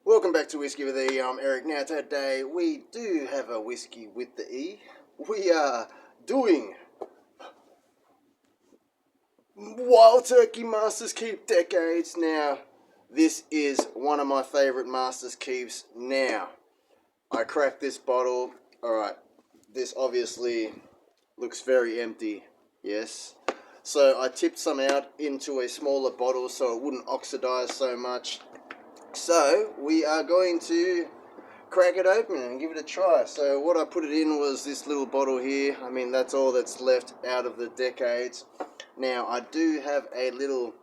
Welcome back to Whiskey with E. I'm Eric. Now today we do have a whiskey with the E. We are doing Wild Turkey Masters Keep Decades. Now, this is one of my favourite Masters Keeps. Now, I cracked this bottle. Alright, this obviously looks very empty. Yes. So I tipped some out into a smaller bottle so it wouldn't oxidize so much. So we are going to crack it open and give it a try. So what I put it in was this little bottle here. I mean, that's all that's left out of the decades. Now, I do have a little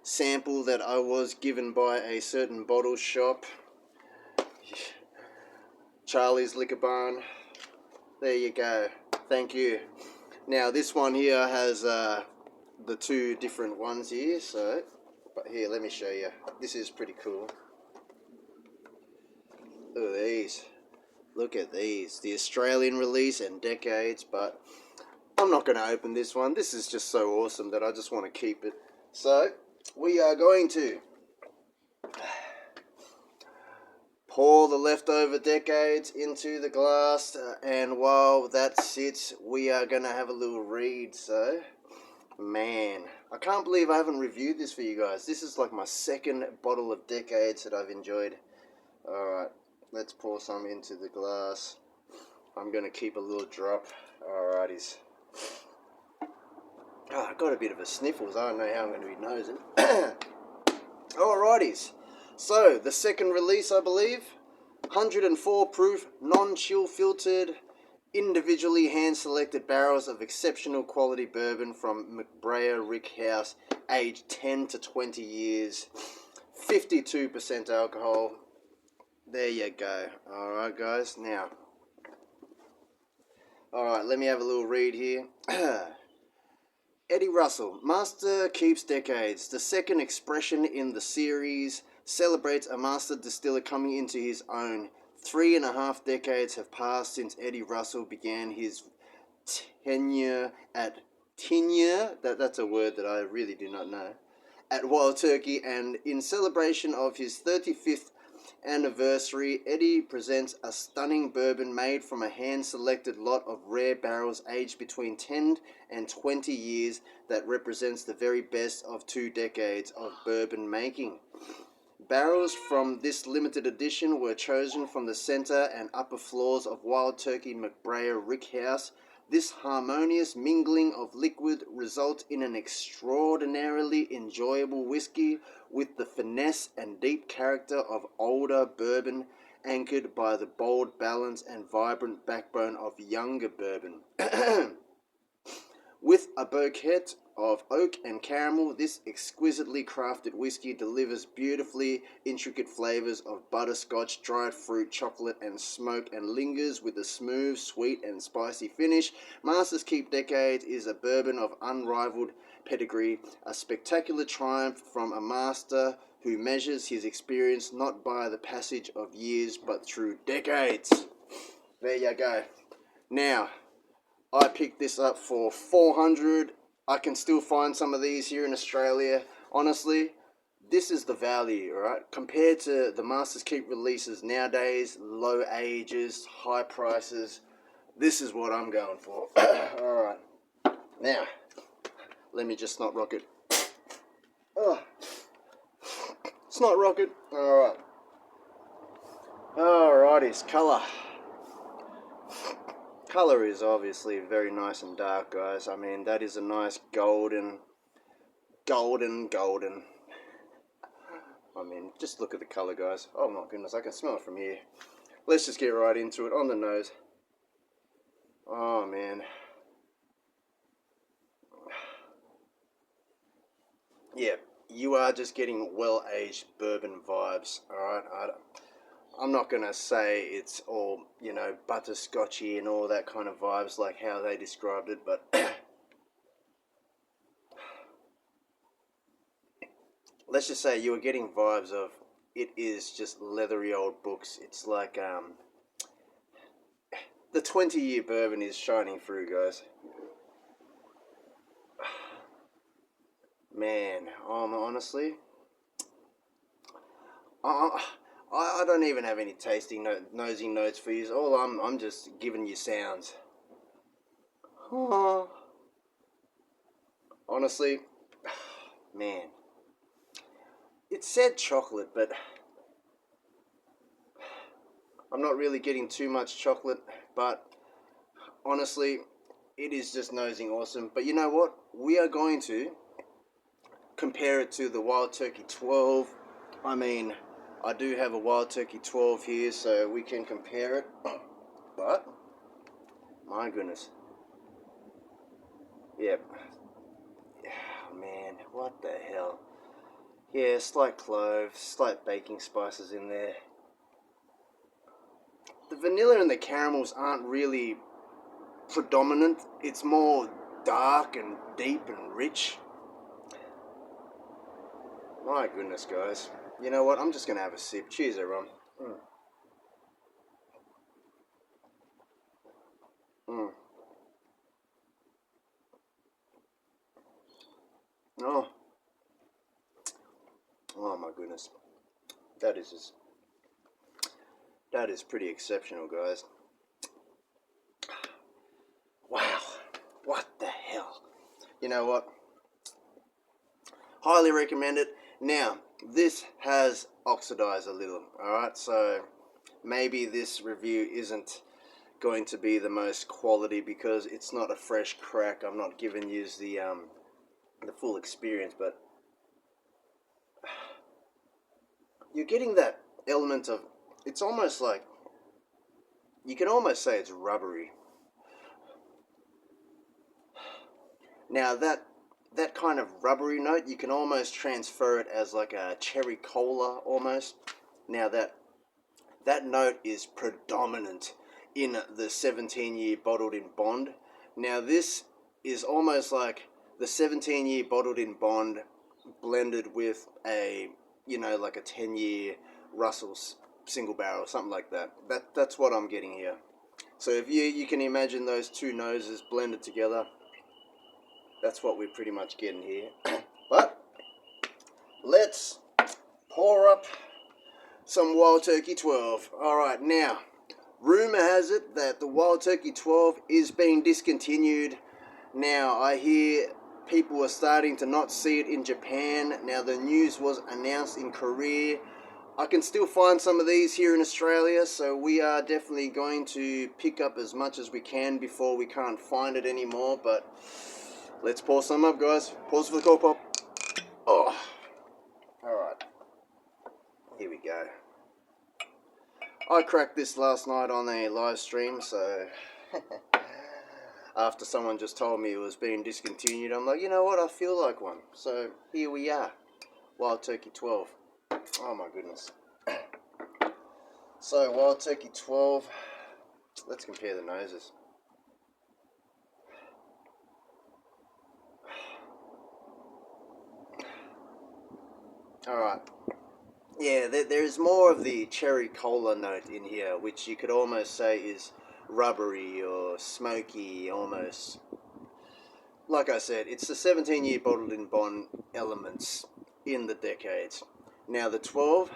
sample that I was given by a certain bottle shop. Charlie's Liquor Barn. There you go. Thank you. Now, this one here has the two different ones here. So, but here, let me show you. This is pretty cool. Look at these. Look at these. The Australian release and decades, but I'm not going to open this one. This is just so awesome that I just want to keep it. So, we are going to pour the leftover decades into the glass, and while that sits, we are going to have a little read. So, man, I can't believe I haven't reviewed this for you guys. This is like my second bottle of decades that I've enjoyed. Alright. Let's pour some into the glass. I'm going to keep a little drop. Alrighties. Oh, I got a bit of a sniffles. I don't know how I'm going to be nosing. Alrighties. So, the second release, I believe. 104 proof, non-chill filtered, individually hand-selected barrels of exceptional quality bourbon from McBrayer Rick House, aged 10 to 20 years. 52% alcohol. There you go. Alright, guys. Now, alright, let me have a little read here. Eddie Russell, Master Keeps Decades. The second expression in the series celebrates a master distiller coming into his own. 3.5 decades have passed since Eddie Russell began his tenure at that's a word that I really do not know, at Wild Turkey, and in celebration of his 35th anniversary, Eddie presents a stunning bourbon made from a hand-selected lot of rare barrels aged between 10 and 20 years that represents the very best of 2 decades of bourbon making. Barrels from this limited edition were chosen from the center and upper floors of Wild Turkey McBrayer Rick House. This harmonious mingling of liquid results in an extraordinarily enjoyable whiskey with the finesse and deep character of older bourbon, anchored by the bold balance and vibrant backbone of younger bourbon. With a bouquet of oak and caramel, this exquisitely crafted whiskey delivers beautifully intricate flavors of butterscotch, dried fruit, chocolate, and smoke, and lingers with a smooth, sweet, and spicy finish. Masters Keep Decades is a bourbon of unrivaled pedigree, a spectacular triumph from a master who measures his experience not by the passage of years but through decades. There you go. Now, I picked this up for $400. I can still find some of these here in Australia. Honestly, this is the value, alright? Compared to the Masters Keep releases nowadays, low ages, high prices, this is what I'm going for. Alright. Now, let me just snot rocket. Oh. Snot rocket. Alright. Alrighties, colour. Colour is obviously very nice and dark, guys. I mean, that is a nice golden. I mean, just look at the colour, guys. Oh my goodness, I can smell it from here. Let's just get right into it on the nose. Oh man. Yeah, you are just getting well-aged bourbon vibes, alright? I'm not going to say it's all, you know, butterscotchy and all that kind of vibes like how they described it, but let's just say you were getting vibes of it is just leathery old books. It's like the 20-year bourbon is shining through, guys. Man, honestly, I don't even have any tasting nosy notes for you. All I'm just giving you sounds. Oh, honestly, man, it said chocolate, but I'm not really getting too much chocolate. But honestly, it is just nosing awesome. But you know what? We are going to compare it to the Wild Turkey 12. I mean, I do have a Wild Turkey 12 here, so we can compare it. But, my goodness. Yep. Oh, man, what the hell? Yeah, slight cloves, slight baking spices in there. The vanilla and the caramels aren't really predominant. It's more dark and deep and rich. My goodness, guys. You know what? I'm just going to have a sip. Cheers, everyone. Mm. Oh. Oh, my goodness. That is pretty exceptional, guys. Wow. What the hell? You know what? Highly recommend it. Now, this has oxidized a little, alright? So, maybe this review isn't going to be the most quality because it's not a fresh crack. I'm not giving you the full experience, but you're getting that element of, it's almost like, you can almost say it's rubbery. Now that kind of rubbery note, you can almost transfer it as like a cherry cola almost. Now that note is predominant in the 17-year bottled in bond. Now this is almost like the 17-year bottled in bond blended with a, like a 10-year Russell's single barrel, something like that. That's what I'm getting here. So if you can imagine those two noses blended together, that's what we're pretty much getting here. But let's pour up some Wild Turkey 12. Alright, now, rumor has it that the Wild Turkey 12 is being discontinued. Now, I hear people are starting to not see it in Japan. Now, the news was announced in Korea. I can still find some of these here in Australia, so we are definitely going to pick up as much as we can before we can't find it anymore. But let's pour some up, guys. Pause for the cork pop. Oh, alright. Here we go. I cracked this last night on a live stream, so after someone just told me it was being discontinued, I'm like, you know what, I feel like one. So here we are, Wild Turkey 12. Oh my goodness. So Wild Turkey 12, let's compare the noses. Alright. Yeah, there is more of the cherry cola note in here, which you could almost say is rubbery or smoky almost. Like I said, it's the 17-year bottled in bond elements in the decades. Now the 12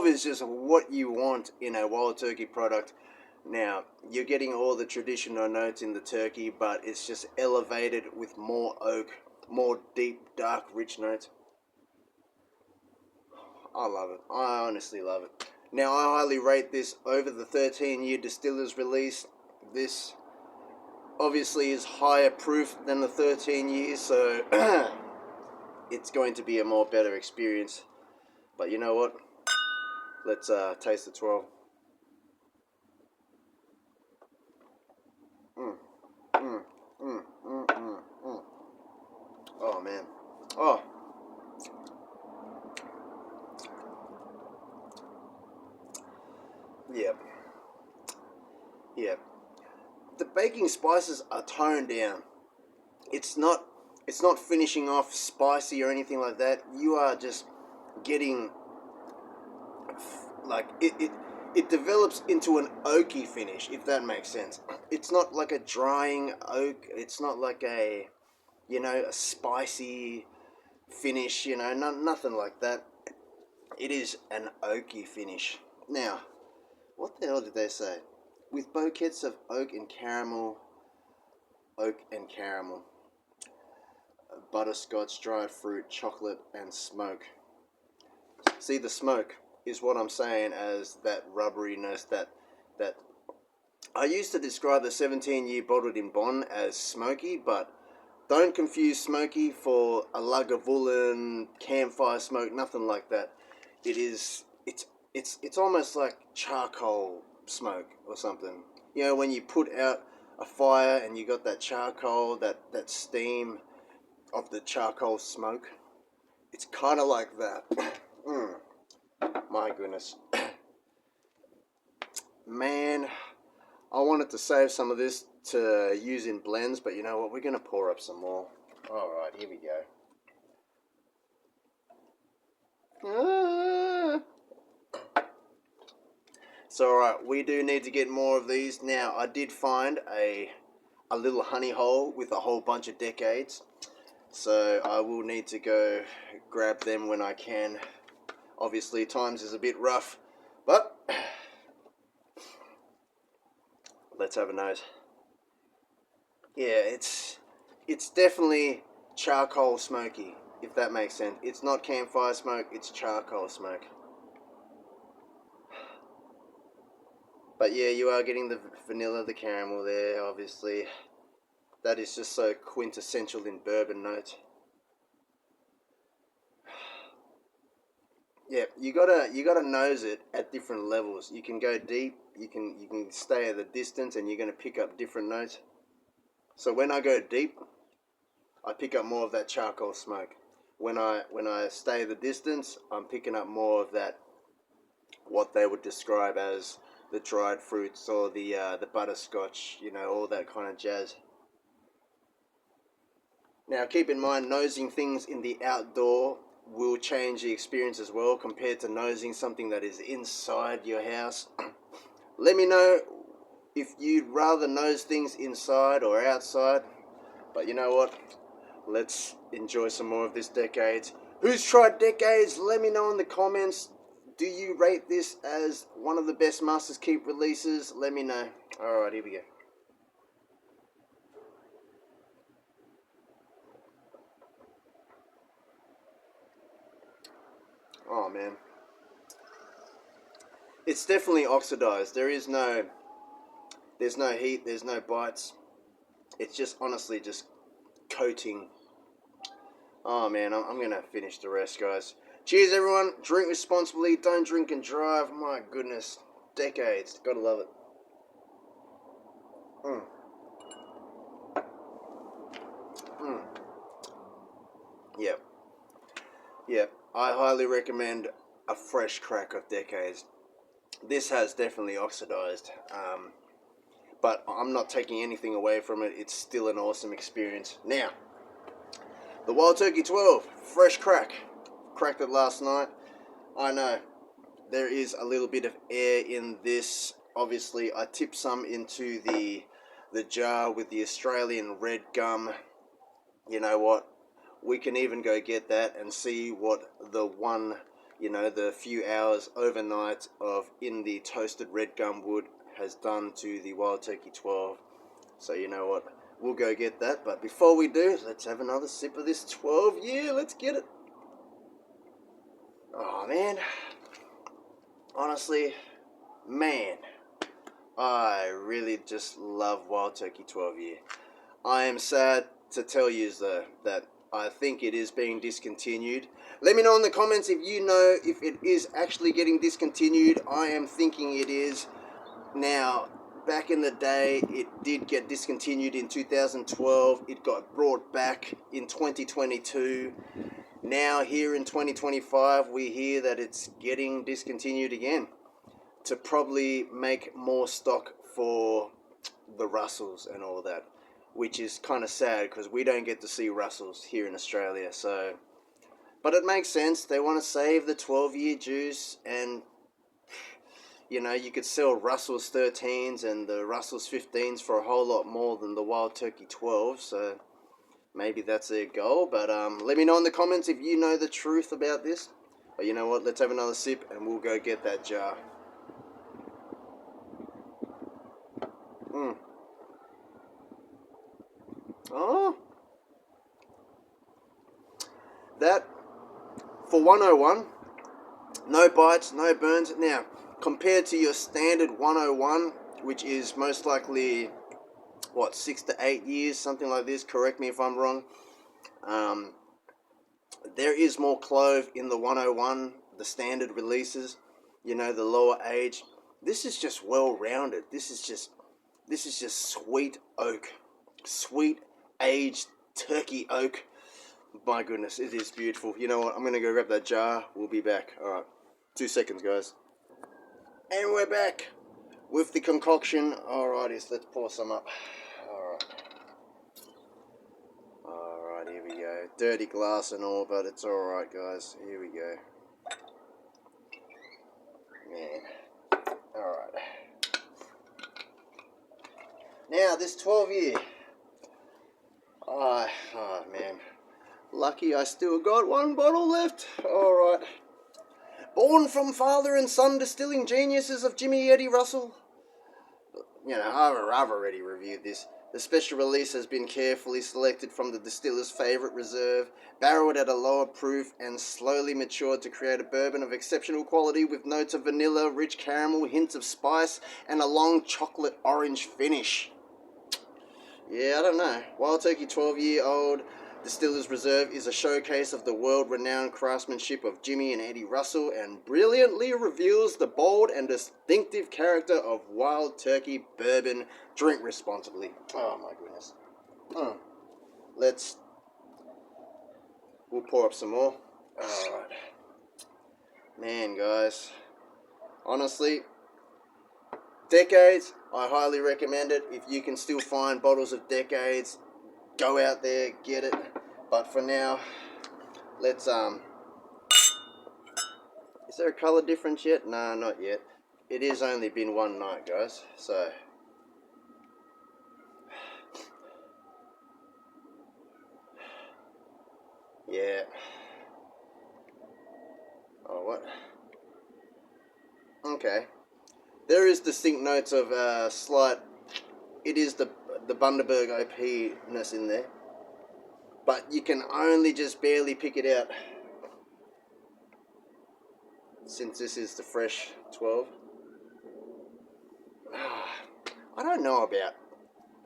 is just what you want in a Wild Turkey product. Now, you're getting all the traditional notes in the turkey, but it's just elevated with more oak, more deep, dark, rich notes. I love it. I honestly love it. Now, I highly rate this over the 13-year distiller's release. This obviously is higher proof than the 13 years, so it's going to be a more better experience. But you know what? Let's taste the 12. Oh, man. Oh. Yep. Yep. The baking spices are toned down. It's not finishing off spicy or anything like that. You are just getting like it develops into an oaky finish, if that makes sense. It's not like a drying oak. It's not like a spicy finish, you know, nothing like that. It is an oaky finish. Now, what the hell did they say? With bouquets of oak and caramel, butterscotch, dried fruit, chocolate, and smoke. See, the smoke is what I'm saying as that rubberiness, that I used to describe the 17-year bottled in bond as smoky, but don't confuse smoky for a Lagavulin, campfire smoke, nothing like that. It's almost like charcoal smoke or something. You know, when you put out a fire and you got that charcoal, that steam of the charcoal smoke. It's kind of like that. My goodness. Man, I wanted to save some of this to use in blends, but you know what? We're going to pour up some more. Alright, here we go. So alright, we do need to get more of these. Now, I did find a little honey hole with a whole bunch of decades. So I will need to go grab them when I can. Obviously, times is a bit rough, but let's have a nose. Yeah, it's definitely charcoal smoky, if that makes sense. It's not campfire smoke, it's charcoal smoke. But yeah, you are getting the vanilla, the caramel there, obviously. That is just so quintessential in bourbon notes. Yeah, you gotta nose it at different levels. You can go deep, you can stay at a distance, and you're gonna pick up different notes. So when I go deep, I pick up more of that charcoal smoke. When I stay the distance, I'm picking up more of that, what they would describe as the dried fruits or the butterscotch, you know, all that kind of jazz. Now keep in mind, nosing things in the outdoor will change the experience as well compared to nosing something that is inside your house. Let me know if you'd rather nose things inside or outside. But you know what? Let's enjoy some more of this Decades. Who's tried Decades? Let me know in the comments. Do you rate this as one of the best Masters Keep releases? Let me know. Alright, here we go. Oh man. It's definitely oxidized. There's no heat, there's no bites. It's just honestly just coating. Oh man, I'm gonna finish the rest, guys. Cheers everyone, drink responsibly, don't drink and drive. My goodness, Decades, gotta love it. Yep, I highly recommend a fresh crack of Decades. This has definitely oxidized, but I'm not taking anything away from it. It's still an awesome experience. Now, the Wild Turkey 12, fresh crack. Cracked it last night. I know, there is a little bit of air in this. Obviously, I tipped some into the jar with the Australian red gum. You know what? We can even go get that and see what the few hours overnight of in the toasted red gum wood has done to the Wild Turkey 12. So you know what? We'll go get that. But before we do, let's have another sip of this 12 year. Let's get it. Oh man. Honestly, man, I really just love Wild Turkey 12 year. I am sad to tell you though that I think it is being discontinued. Let me know in the comments if you know if it is actually getting discontinued. I am thinking it is. Now, back in the day, it did get discontinued in 2012. It got brought back in 2022. Now, here in 2025, we hear that it's getting discontinued again to probably make more stock for the Russells and all that, which is kind of sad because we don't get to see Russells here in Australia. So, but it makes sense. They want to save the 12-year juice, and you know, you could sell Russell's 13s and the Russell's 15s for a whole lot more than the Wild Turkey 12. So maybe that's their goal. But let me know in the comments if you know the truth about this. But you know what? Let's have another sip and we'll go get that jar. Oh, that for 101, no bites, no burns. Now, compared to your standard 101, which is most likely, what, 6 to 8 years, something like this, correct me if I'm wrong. There is more clove in the 101, the standard releases, you know, the lower age. This is just well-rounded. This is just sweet oak, sweet aged turkey oak. My goodness, it is beautiful. You know what? I'm going to go grab that jar. We'll be back. All right. 2 seconds, guys. And we're back with the concoction. Alrighty, let's pour some up. Alright, here we go. Dirty glass and all, but it's alright, guys. Here we go. Man. Alright. Now, this 12-year. Oh, man. Lucky I still got one bottle left. Alright. Born from father and son distilling geniuses of Jimmy Eddie Russell. You know, I've already reviewed this. The special release has been carefully selected from the distiller's favourite reserve, barreled at a lower proof, and slowly matured to create a bourbon of exceptional quality with notes of vanilla, rich caramel, hints of spice, and a long chocolate orange finish. Yeah, I don't know. Wild Turkey 12-year-old Distiller's Reserve is a showcase of the world-renowned craftsmanship of Jimmy and Eddie Russell and brilliantly reveals the bold and distinctive character of Wild Turkey bourbon. Drink responsibly. Oh my goodness. We'll pour up some more. Alright. Man, guys. Honestly, Decades, I highly recommend it. If you can still find bottles of Decades, go out there, get it. But for now, let's, is there a colour difference yet? Nah, not yet. It has only been one night, guys, so. Yeah. Oh, what? Okay. There is distinct notes of slight, it is the Bundaberg OP-ness in there. But you can only just barely pick it out. Since this is the fresh 12. I don't know about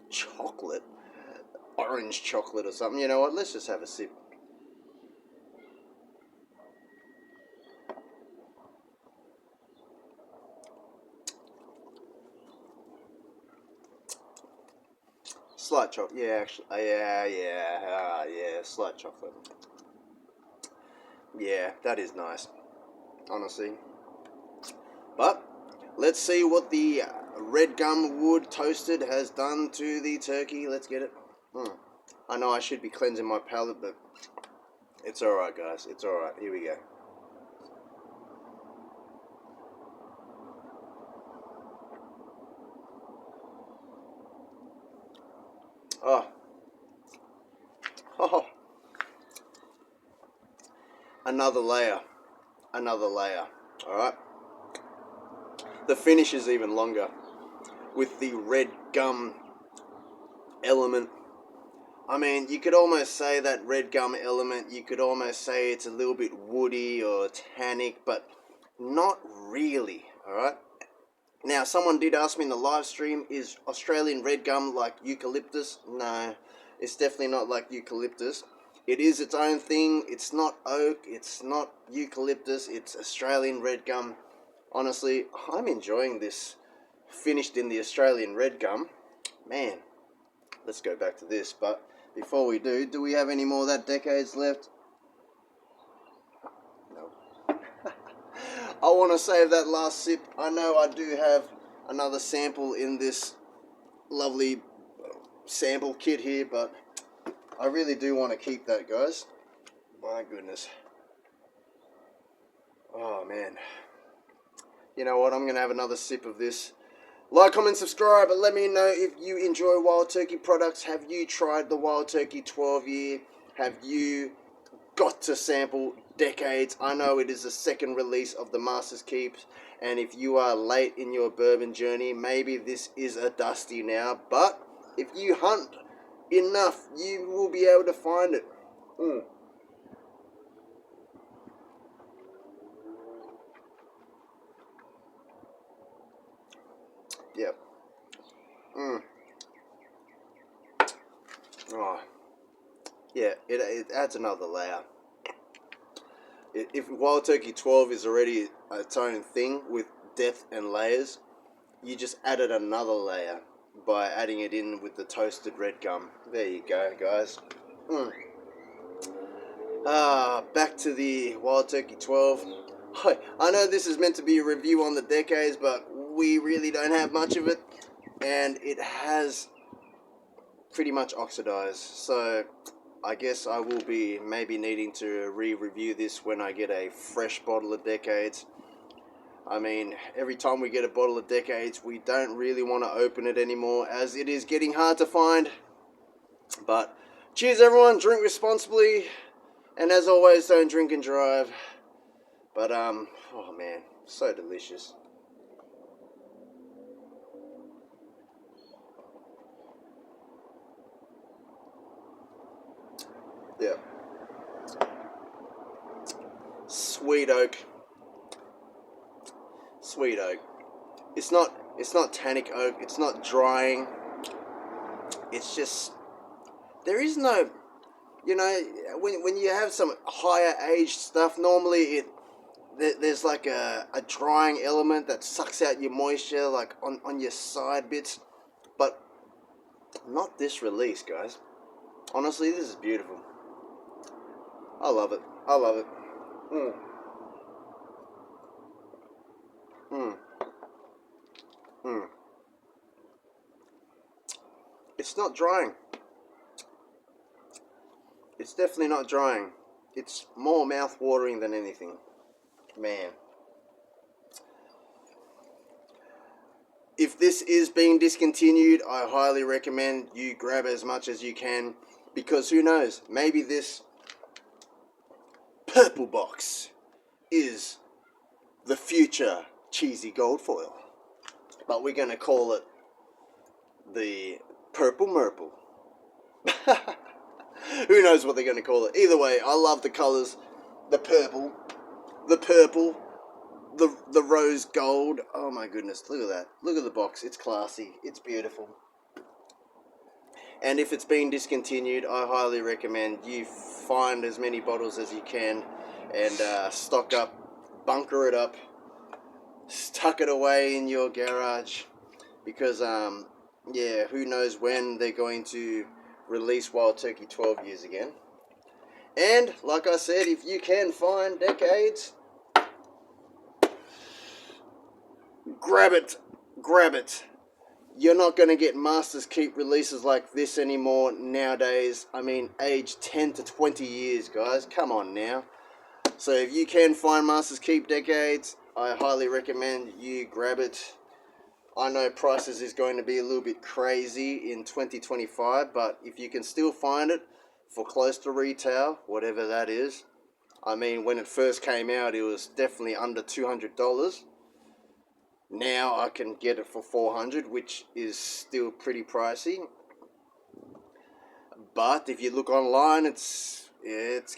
chocolate. Orange chocolate or something. You know what? Let's just have a sip. Slight chocolate. Yeah, actually. Yeah. Slight chocolate. Yeah, that is nice. Honestly. But let's see what the red gum wood toasted has done to the turkey. Let's get it. I know I should be cleansing my palate, but it's alright, guys. It's alright. Here we go. Oh. Another layer. Alright. The finish is even longer with the red gum element. I mean, you could almost say that red gum element, you could almost say it's a little bit woody or tannic, but not really, alright? Now, someone did ask me in the live stream, is Australian red gum like eucalyptus? No, it's definitely not like eucalyptus. It is its own thing. It's not oak, it's not eucalyptus, it's Australian red gum. Honestly, I'm enjoying this finished in the Australian red gum. Man, let's go back to this, but before we do we have any more of that Decades left? No. I want to save that last sip. I know I do have another sample in this lovely sample kit here, but I really do want to keep that, guys. My goodness. Oh, man. You know what? I'm going to have another sip of this Like, comment, subscribe, and let me know if you enjoy Wild Turkey products. Have you tried the Wild Turkey 12 year? Have you got to sample Decades? I know it is the second release of the Master's Keeps, and if you are late in your bourbon journey, maybe this is a dusty now, but if you hunt enough, you will be able to find it. Yep. Oh, yeah, it adds another layer. If Wild Turkey 12 is already its own thing with depth and layers, you just added another layer by adding it in with the toasted red gum. There you go, guys. Back to the Wild Turkey 12. I know this is meant to be a review on the Decades, but we really don't have much of it, and it has pretty much oxidized, so I guess I will be maybe needing to re-review this when I get a fresh bottle of Decades. I mean, every time we get a bottle of Decades, we don't really want to open it anymore, as it is getting hard to find. But cheers everyone, drink responsibly, and as always, don't drink and drive. But oh man, so delicious. Yeah. Sweet oak. Sweet oak. It's not tannic oak, it's not drying. It's just, there is no, when you have some higher aged stuff, normally there's like a drying element that sucks out your moisture, like on your side bits, but not this release, guys. Honestly, this is beautiful. I love it. I love it. Mm. Mm. Mm. It's not drying. It's definitely not drying. It's more mouth-watering than anything. Man. If this is being discontinued, I highly recommend you grab as much as you can, because who knows, maybe this purple box is the future cheesy gold foil. But we're going to call it the Purple Murple. Who knows what they're going to call it. Either way, I love the colours. The purple, the rose gold. Oh my goodness, look at that. Look at the box. It's classy. It's beautiful. And if it's been discontinued, I highly recommend you find as many bottles as you can and stock up, bunker it up, tuck it away in your garage, because yeah, who knows when they're going to release Wild Turkey 12 years again. And like I said, if you can find Decades, grab it. You're not going to get Master's Keep releases like this anymore nowadays. I mean, age 10 to 20 years, guys. Come on now. So if you can find Master's Keep Decades, I highly recommend you grab it. I know prices is going to be a little bit crazy in 2025, but if you can still find it for close to retail, whatever that is. I mean, when it first came out, it was definitely under $200. Now I can get it for $400, which is still pretty pricey. But if you look online, it's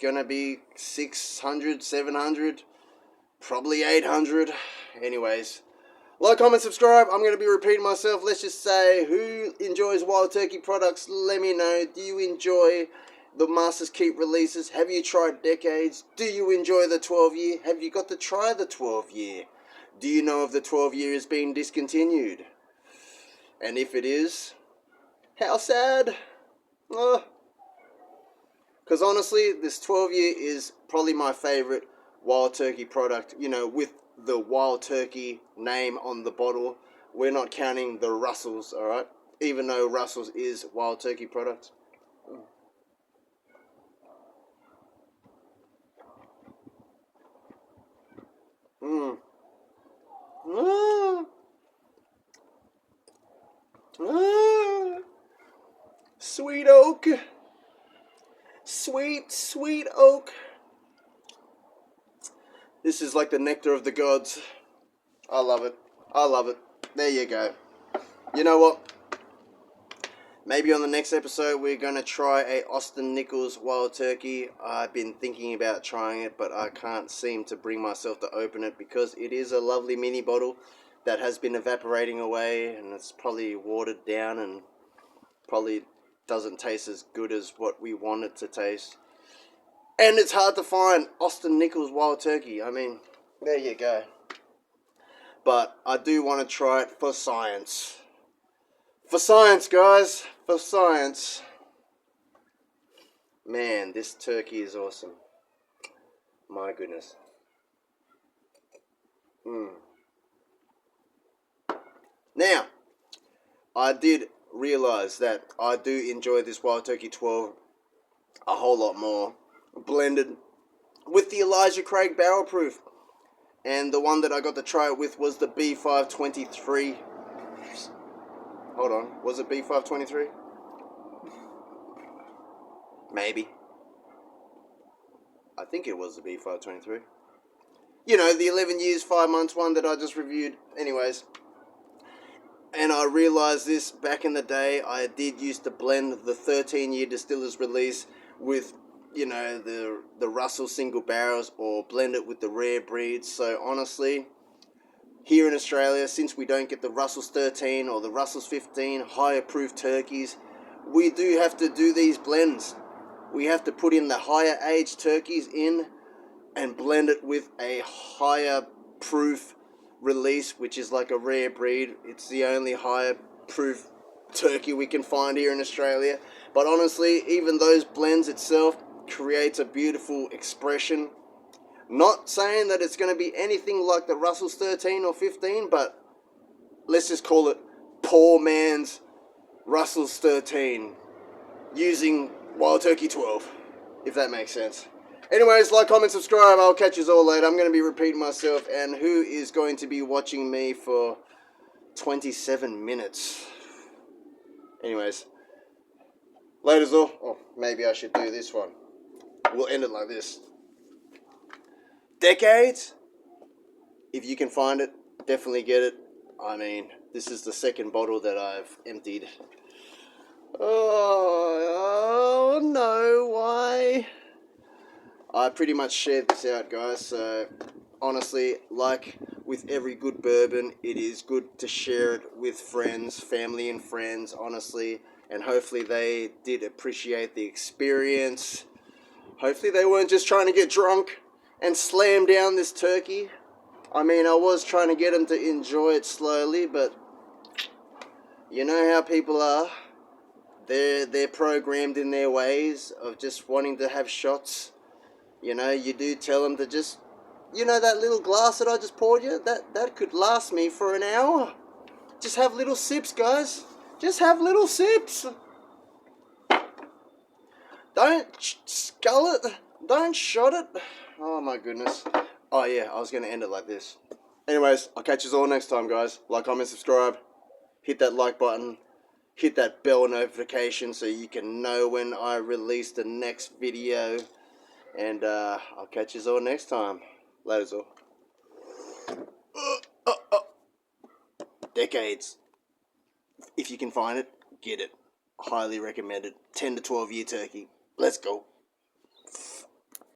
gonna be $600, $700, probably $800. Anyways, like, comment, subscribe. I'm going to be repeating myself. Let's just say, who enjoys Wild Turkey products? Let me know. Do you enjoy the Master's Keep releases? Have you tried Decades? Do you enjoy the 12 year? Have you got to try the 12 year? Do you know if the 12 year is being discontinued? And if it is, how sad? Because honestly, this 12 year is probably my favorite Wild Turkey product, with the Wild Turkey name on the bottle. We're not counting the Russells, alright? Even though Russells is Wild Turkey product. Sweet oak. Sweet, sweet oak. This is like the nectar of the gods. I love it. I love it. There you go. You know what? Maybe on the next episode we're going to try a Austin Nichols wild turkey. I've been thinking about trying it, but I can't seem to bring myself to open it because it is a lovely mini bottle that has been evaporating away, and it's probably watered down and probably doesn't taste as good as what we want it to taste. And it's hard to find Austin Nichols wild turkey. I mean, there you go. But I do want to try it for science. For science, guys. For science. Man, this turkey is awesome. My goodness. Now, I did realize that I do enjoy this Wild Turkey 12 a whole lot more blended with the Elijah Craig Barrel Proof. And the one that I got to try it with was the B523. Hold on, was it B523? Maybe. I think it was the B523. You know, the 11 years, 5 months one that I just reviewed. Anyways. And I realized this back in the day. I did used to blend the 13-year Distiller's Release with, you know, the Russell single barrels, or blend it with the rare breeds. So honestly, here in Australia, since we don't get the Russell's 13 or the Russell's 15 higher proof turkeys, we do have to do these blends. We have to put in the higher aged turkeys in and blend it with a higher proof release, which is like a rare breed. It's the only higher proof turkey we can find here in Australia. But honestly, even those blends itself creates a beautiful expression. Not saying that it's going to be anything like the Russell's 13 or 15, but let's just call it poor man's Russell's 13 using Wild Turkey 12, if that makes sense. Anyways, like, comment, subscribe. I'll catch you all later. I'm going to be repeating myself, and who is going to be watching me for 27 minutes? Anyways, laters all. Oh, maybe I should do this one. We'll end it like this. Decades, if you can find it, definitely get it. I mean, this is the second bottle that I've emptied. Oh no, why? I pretty much shared this out, guys, so honestly, like with every good bourbon, it is good to share it with friends, family and friends, honestly, and hopefully they did appreciate the experience. Hopefully they weren't just trying to get drunk and slam down this turkey. I mean, I was trying to get them to enjoy it slowly, but you know how people are. They're programmed in their ways of just wanting to have shots. You know, you do tell them to just, you know, that little glass that I just poured you, that could last me for an hour. Just have little sips, guys. Just have little sips. Don't scull it. Don't shot it. Oh my goodness. Oh yeah, I was going to end it like this. Anyways, I'll catch you all next time, guys. Like, comment, subscribe. Hit that like button. Hit that bell notification so you can know when I release the next video. And I'll catch you all next time. Laters all. Decades. If you can find it, get it. Highly recommended. 10 to 12 year turkey. Let's go.